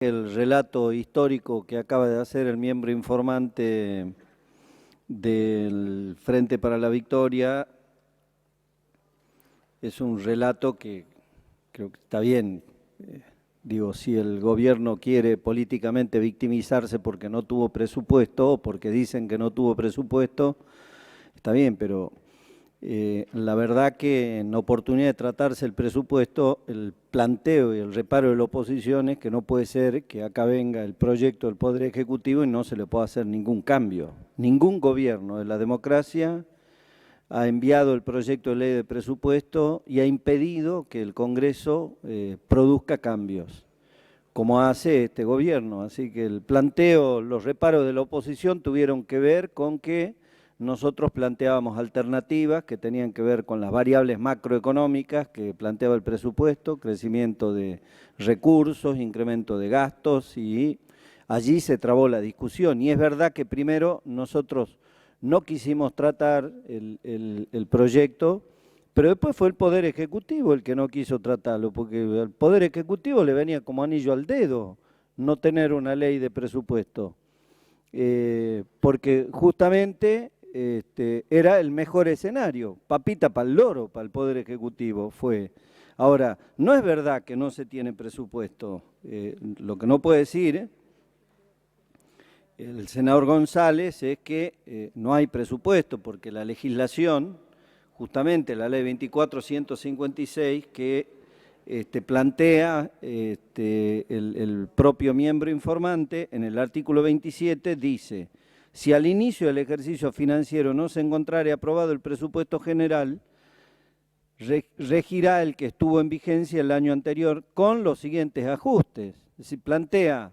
El relato histórico que acaba de hacer el miembro informante del Frente para la Victoria es un relato que creo que está bien. Digo, si el gobierno quiere políticamente victimizarse porque no tuvo presupuesto o porque dicen que no tuvo presupuesto, está bien, pero la verdad que en oportunidad de tratarse el presupuesto, el planteo y el reparo de la oposición es que no puede ser que acá venga el proyecto del Poder Ejecutivo y no se le pueda hacer ningún cambio. Ningún gobierno de la democracia ha enviado el proyecto de ley de presupuesto y ha impedido que el Congreso produzca cambios, como hace este gobierno. Así que el planteo, los reparos de la oposición tuvieron que ver con que nosotros planteábamos alternativas que tenían que ver con las variables macroeconómicas que planteaba el presupuesto, crecimiento de recursos, incremento de gastos, y allí se trabó la discusión. Y es verdad que primero nosotros no quisimos tratar el proyecto, pero después fue el Poder Ejecutivo el que no quiso tratarlo, porque al Poder Ejecutivo le venía como anillo al dedo no tener una ley de presupuesto, porque justamente era el mejor escenario, papita para el loro, para el Poder Ejecutivo fue. Ahora, no es verdad que no se tiene presupuesto, lo que no puede decir el senador González es que no hay presupuesto, porque la legislación, justamente la ley 24.156, que plantea el propio miembro informante, en el artículo 27 dice: si al inicio del ejercicio financiero no se encontrare aprobado el presupuesto general, regirá el que estuvo en vigencia el año anterior con los siguientes ajustes. Es decir, plantea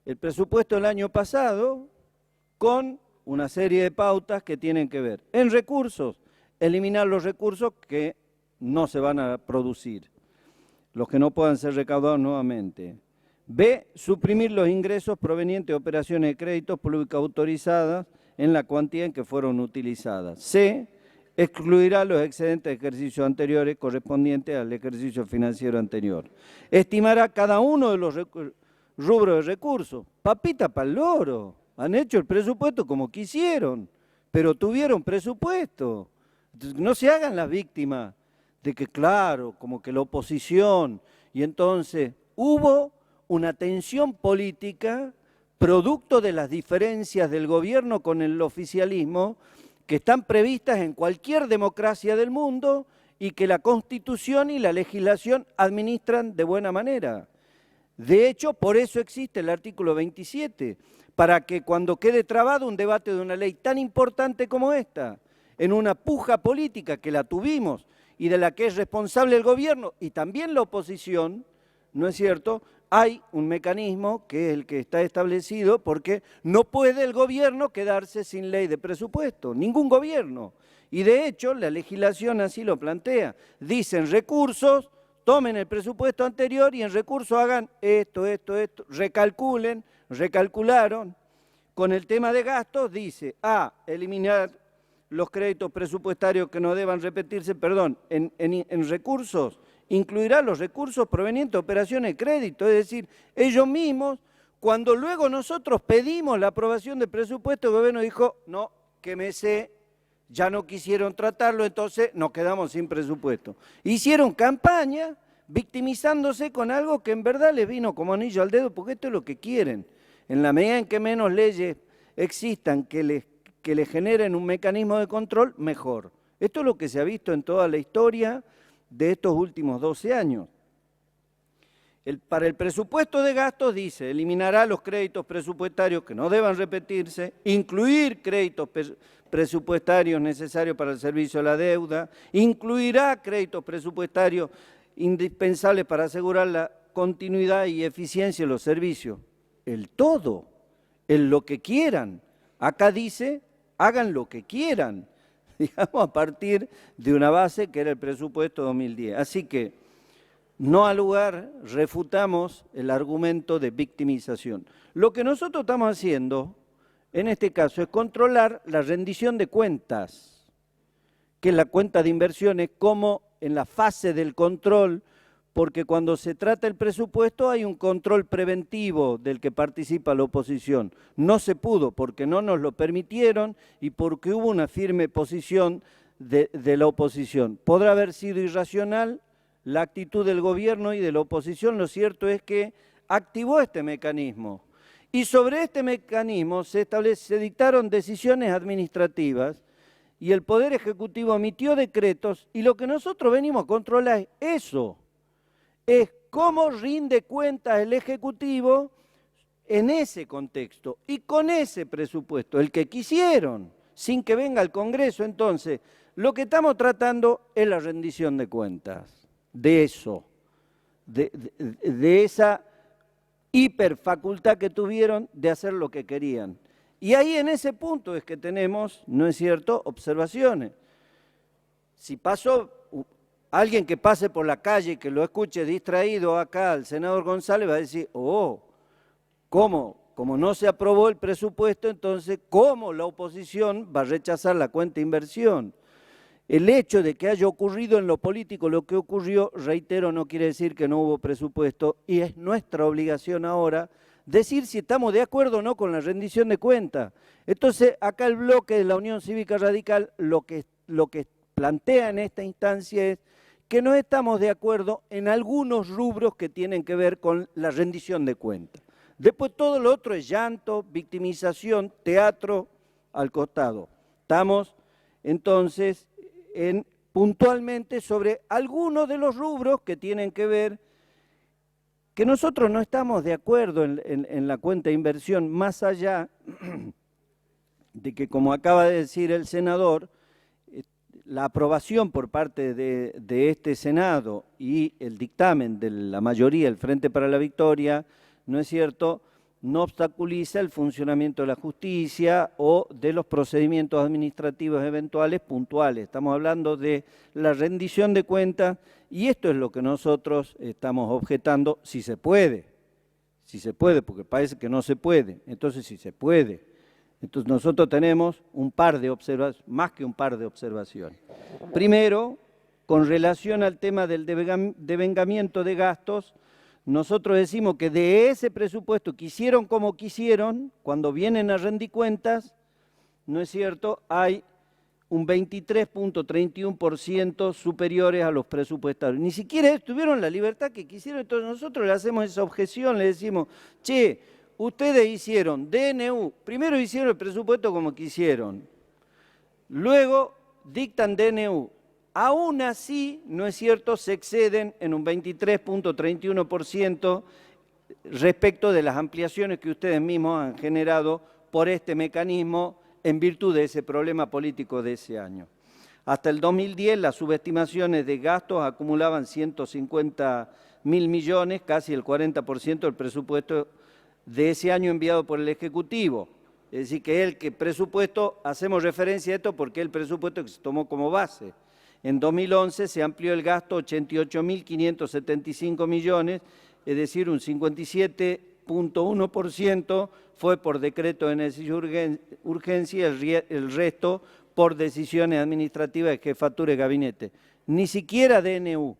el presupuesto del año pasado con una serie de pautas que tienen que ver. En recursos, eliminar los recursos que no se van a producir, los que no puedan ser recaudados nuevamente. B, suprimir los ingresos provenientes de operaciones de créditos públicos autorizadas en la cuantía en que fueron utilizadas. C, excluirá los excedentes de ejercicios anteriores correspondientes al ejercicio financiero anterior. Estimará cada uno de los rubros de recursos. Papita para el loro. Han hecho el presupuesto como quisieron, pero tuvieron presupuesto. Entonces, no se hagan las víctimas de que, claro, como que la oposición, y entonces hubo una tensión política producto de las diferencias del gobierno con el oficialismo que están previstas en cualquier democracia del mundo y que la Constitución y la legislación administran de buena manera. De hecho, por eso existe el artículo 27, para que cuando quede trabado un debate de una ley tan importante como esta, en una puja política que la tuvimos y de la que es responsable el gobierno y también la oposición, ¿no es cierto?, hay un mecanismo que es el que está establecido, porque no puede el gobierno quedarse sin ley de presupuesto, ningún gobierno. Y de hecho, la legislación así lo plantea. Dicen recursos, tomen el presupuesto anterior y en recursos hagan esto, recalculen, recalcularon. Con el tema de gastos dice, eliminar los créditos presupuestarios que no deban repetirse, en recursos, incluirá los recursos provenientes de operaciones de crédito, es decir, ellos mismos, cuando luego nosotros pedimos la aprobación del presupuesto, el gobierno dijo, no, quémese, ya no quisieron tratarlo, entonces nos quedamos sin presupuesto. Hicieron campaña victimizándose con algo que en verdad les vino como anillo al dedo, porque esto es lo que quieren. En la medida en que menos leyes existan que les generen un mecanismo de control, mejor. Esto es lo que se ha visto en toda la historia de estos últimos 12 años. Para el presupuesto de gastos dice, eliminará los créditos presupuestarios que no deban repetirse, incluir créditos presupuestarios necesarios para el servicio de la deuda, incluirá créditos presupuestarios indispensables para asegurar la continuidad y eficiencia de los servicios. El todo, el lo que quieran. Acá dice, hagan lo que quieran, digamos, a partir de una base que era el presupuesto 2010. Así que, no al lugar, refutamos el argumento de victimización. Lo que nosotros estamos haciendo, en este caso, es controlar la rendición de cuentas, que es la cuenta de inversiones, como en la fase del control porque cuando se trata el presupuesto hay un control preventivo del que participa la oposición. No se pudo porque no nos lo permitieron y porque hubo una firme posición de la oposición. Podrá haber sido irracional la actitud del gobierno y de la oposición, lo cierto es que activó este mecanismo. Y sobre este mecanismo se dictaron decisiones administrativas y el Poder Ejecutivo emitió decretos y lo que nosotros venimos a controlar es eso, es cómo rinde cuentas el Ejecutivo en ese contexto y con ese presupuesto, el que quisieron, sin que venga al Congreso. Entonces, lo que estamos tratando es la rendición de cuentas, de eso, de esa hiperfacultad que tuvieron de hacer lo que querían. Y ahí en ese punto es que tenemos, ¿no es cierto?, observaciones. Si pasó, alguien que pase por la calle y que lo escuche distraído acá al senador González va a decir, oh, ¿cómo? Como no se aprobó el presupuesto, entonces, ¿cómo la oposición va a rechazar la cuenta de inversión? El hecho de que haya ocurrido en lo político lo que ocurrió, reitero, no quiere decir que no hubo presupuesto y es nuestra obligación ahora decir si estamos de acuerdo o no con la rendición de cuentas. Entonces, acá el bloque de la Unión Cívica Radical lo que plantea en esta instancia es que no estamos de acuerdo en algunos rubros que tienen que ver con la rendición de cuentas. Después todo lo otro es llanto, victimización, teatro al costado. Estamos entonces puntualmente sobre algunos de los rubros que tienen que ver, que nosotros no estamos de acuerdo en la cuenta de inversión, más allá de que, como acaba de decir el senador, la aprobación por parte de este Senado y el dictamen de la mayoría, el Frente para la Victoria, ¿no es cierto?, no obstaculiza el funcionamiento de la justicia o de los procedimientos administrativos eventuales puntuales. Estamos hablando de la rendición de cuentas y esto es lo que nosotros estamos objetando, si se puede, porque parece que no se puede, entonces si se puede. Entonces nosotros tenemos un par de observaciones, más que un par de observaciones. Primero, con relación al tema del devengamiento de gastos, nosotros decimos que de ese presupuesto que hicieron como quisieron, cuando vienen a rendir cuentas, ¿no es cierto?, hay un 23.31% superiores a los presupuestarios. Ni siquiera tuvieron la libertad que quisieron, entonces nosotros le hacemos esa objeción, le decimos, che, ustedes hicieron DNU, primero hicieron el presupuesto como quisieron, luego dictan DNU. Aún así, no es cierto, se exceden en un 23.31% respecto de las ampliaciones que ustedes mismos han generado por este mecanismo en virtud de ese problema político de ese año. Hasta el 2010 las subestimaciones de gastos acumulaban 150.000 millones, casi el 40% del presupuesto de ese año enviado por el Ejecutivo. Es decir, que el presupuesto, hacemos referencia a esto porque es el presupuesto que se tomó como base. En 2011 se amplió el gasto a 88.575 millones, es decir, un 57.1% fue por decreto de necesidad y urgencia y el resto por decisiones administrativas de jefatura y gabinete. Ni siquiera DNU.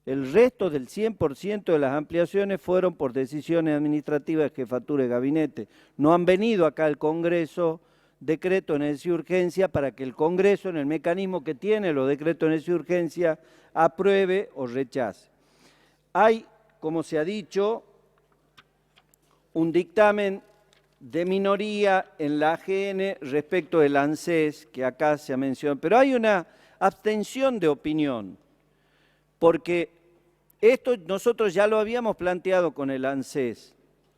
El resto del 100% de las ampliaciones fueron por decisiones administrativas de jefatura y gabinete. No han venido acá al Congreso decreto de necesidad y urgencia para que el Congreso, en el mecanismo que tiene los decretos de necesidad y urgencia, apruebe o rechace. Hay, como se ha dicho, un dictamen de minoría en la AGN respecto del ANSES, que acá se ha mencionado, pero hay una abstención de opinión, porque esto nosotros ya lo habíamos planteado con el ANSES.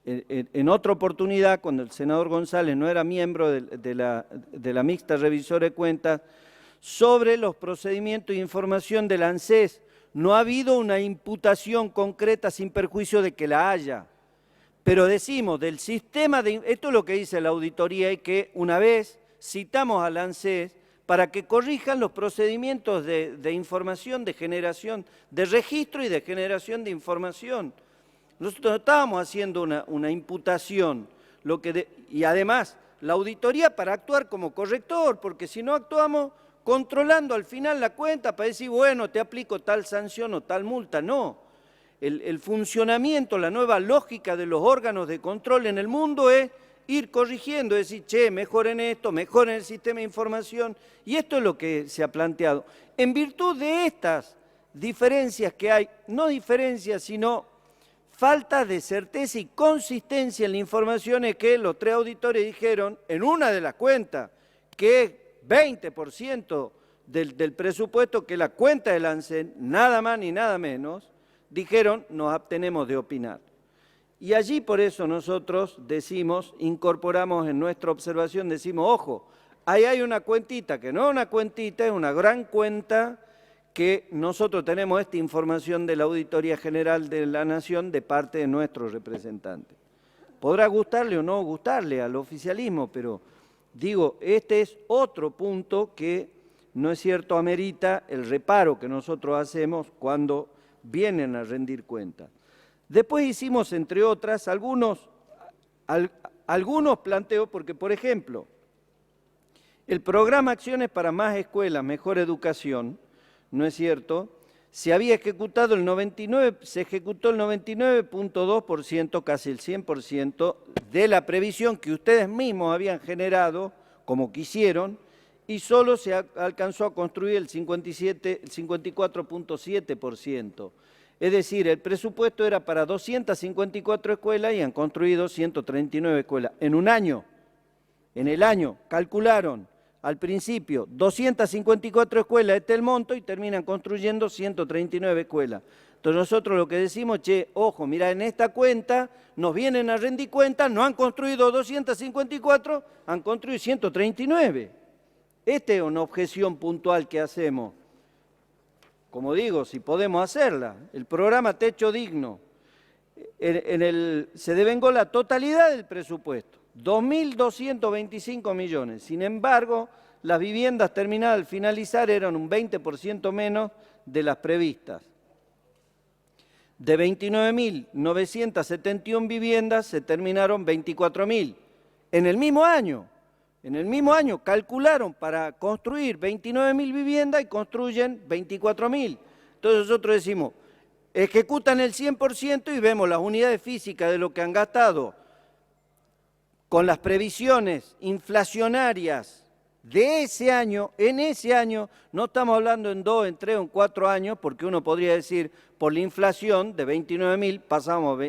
En otra oportunidad, cuando el senador González no era miembro de la mixta revisora de cuentas, sobre los procedimientos de información del ANSES, no ha habido una imputación concreta sin perjuicio de que la haya. Pero decimos, del sistema de... Esto es lo que dice la auditoría y que una vez citamos al ANSES para que corrijan los procedimientos de información, de generación, de registro y de generación de información. Nosotros no estábamos haciendo una imputación, y además la auditoría para actuar como corrector, porque si no actuamos controlando al final la cuenta para decir, bueno, te aplico tal sanción o tal multa, no. el funcionamiento, la nueva lógica de los órganos de control en el mundo es ir corrigiendo, decir, che, mejoren esto, mejoren el sistema de información, y esto es lo que se ha planteado. En virtud de estas diferencias que hay, no diferencias, sino falta de certeza y consistencia en la información, es que los 3 auditores dijeron, en una de las cuentas, que es 20% del presupuesto, que la cuenta del ANSES, nada más ni nada menos, dijeron, nos abstenemos de opinar. Y allí por eso nosotros decimos, incorporamos en nuestra observación, decimos, ojo, ahí hay una cuentita, que no es una cuentita, es una gran cuenta, que nosotros tenemos esta información de la Auditoría General de la Nación de parte de nuestros representantes. Podrá gustarle o no gustarle al oficialismo, pero digo, este es otro punto que, no es cierto, amerita el reparo que nosotros hacemos cuando vienen a rendir cuentas. Después hicimos, entre otras, algunos planteos, porque, por ejemplo, el programa Acciones para Más Escuelas, Mejor Educación, ¿no es cierto?, se ejecutó el 99.2%, casi el 100%, de la previsión que ustedes mismos habían generado, como quisieron, y solo se alcanzó a construir el 54.7%. Es decir, el presupuesto era para 254 escuelas y han construido 139 escuelas. En un año, en el año, calcularon al principio 254 escuelas, este es el monto, y terminan construyendo 139 escuelas. Entonces nosotros lo que decimos, che, ojo, mira, en esta cuenta nos vienen a rendir cuentas, no han construido 254, han construido 139. Esta es una objeción puntual que hacemos. Como digo, si podemos hacerla, el programa Techo Digno, se devengó la totalidad del presupuesto, 2.225 millones. Sin embargo, las viviendas terminadas al finalizar eran un 20% menos de las previstas. De 29.971 viviendas se terminaron 24.000 en el mismo año. En el mismo año calcularon para construir 29.000 viviendas y construyen 24.000. Entonces nosotros decimos, ejecutan el 100% y vemos las unidades físicas de lo que han gastado con las previsiones inflacionarias de ese año. En ese año no estamos hablando en 2, en 3 o en 4 años, porque uno podría decir, por la inflación de 29.000 pasamos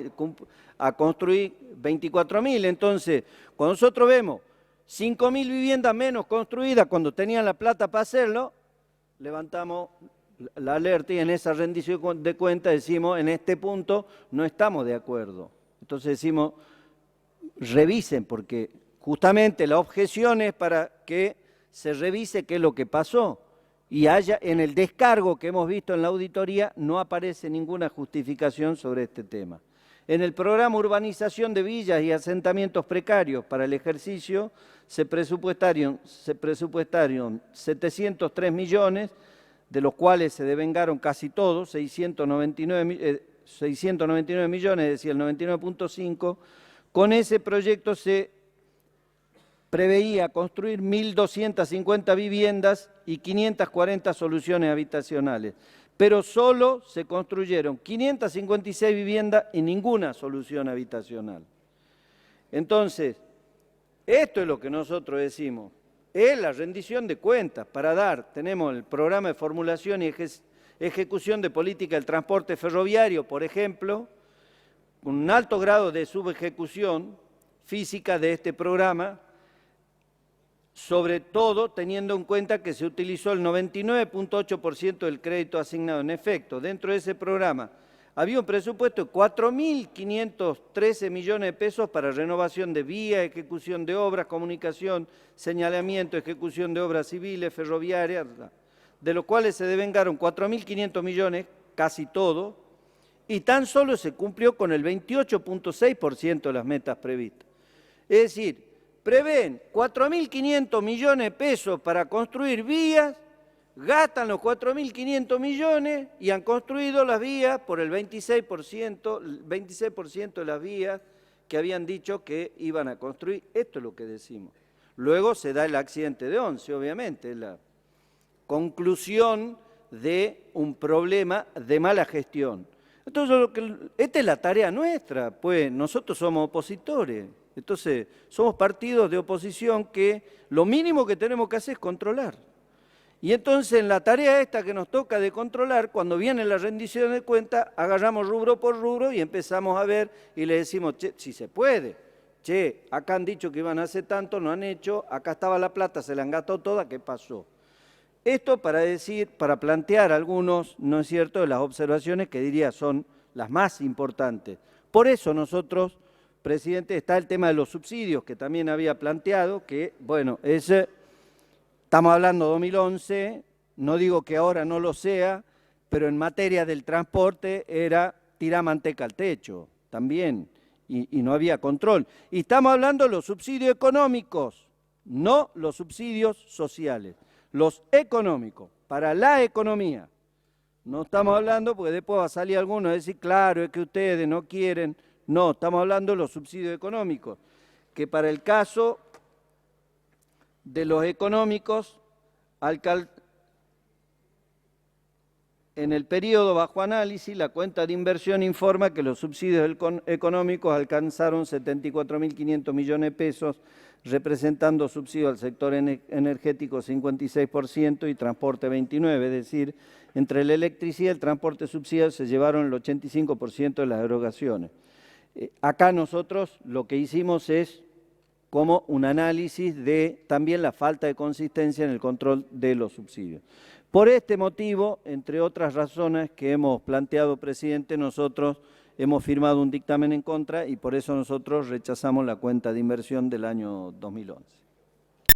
a construir 24.000. Entonces, cuando nosotros vemos 5.000 viviendas menos construidas cuando tenían la plata para hacerlo, levantamos la alerta y en esa rendición de cuentas decimos, en este punto no estamos de acuerdo. Entonces decimos, revisen, porque justamente la objeción es para que se revise qué es lo que pasó. Y haya, en el descargo que hemos visto en la auditoría, no aparece ninguna justificación sobre este tema. En el programa Urbanización de Villas y Asentamientos Precarios para el ejercicio se presupuestaron 703 millones, de los cuales se devengaron casi todos, 699 millones, es decir, el 99.5%. Con ese proyecto se preveía construir 1.250 viviendas y 540 soluciones habitacionales, pero solo se construyeron 556 viviendas y ninguna solución habitacional. Entonces, esto es lo que nosotros decimos, es la rendición de cuentas para dar. Tenemos el programa de formulación y ejecución de política del transporte ferroviario, por ejemplo, con un alto grado de subejecución física de este programa, sobre todo teniendo en cuenta que se utilizó el 99.8% del crédito asignado. En efecto, dentro de ese programa había un presupuesto de 4.513 millones de pesos para renovación de vías, ejecución de obras, comunicación, señalamiento, ejecución de obras civiles, ferroviarias, de los cuales se devengaron 4.500 millones, casi todo, y tan solo se cumplió con el 28.6% de las metas previstas. Es decir, prevén 4.500 millones de pesos para construir vías, gastan los 4.500 millones y han construido las vías por el 26% de las vías que habían dicho que iban a construir. Esto es lo que decimos. Luego se da el accidente de Once, obviamente, la conclusión de un problema de mala gestión. Entonces, esta es la tarea nuestra, pues nosotros somos opositores. Entonces, somos partidos de oposición que lo mínimo que tenemos que hacer es controlar. Y entonces, en la tarea esta que nos toca de controlar, cuando viene la rendición de cuentas, agarramos rubro por rubro y empezamos a ver y le decimos, che, si se puede. Che, acá han dicho que iban a hacer tanto, no han hecho, acá estaba la plata, se la han gastado toda, ¿qué pasó? Esto para plantear algunos, ¿no es cierto?, de las observaciones que diría son las más importantes. Por eso nosotros, presidente, está el tema de los subsidios que también había planteado, que, bueno, estamos hablando de 2011, no digo que ahora no lo sea, pero en materia del transporte era tirar manteca al techo también, y no había control. Y estamos hablando de los subsidios económicos, no los subsidios sociales. Los económicos, para la economía. No estamos hablando, porque después va a salir alguno a decir, claro, es que ustedes no quieren. No, estamos hablando de los subsidios económicos, que para el caso de los económicos, en el periodo bajo análisis, la cuenta de inversión informa que los subsidios económicos alcanzaron 74.500 millones de pesos, representando subsidio al sector energético 56% y transporte 29%, es decir, entre la electricidad y el transporte subsidiado se llevaron el 85% de las erogaciones. Acá nosotros lo que hicimos es como un análisis de también la falta de consistencia en el control de los subsidios. Por este motivo, entre otras razones que hemos planteado, presidente, nosotros hemos firmado un dictamen en contra y por eso nosotros rechazamos la cuenta de inversión del año 2011.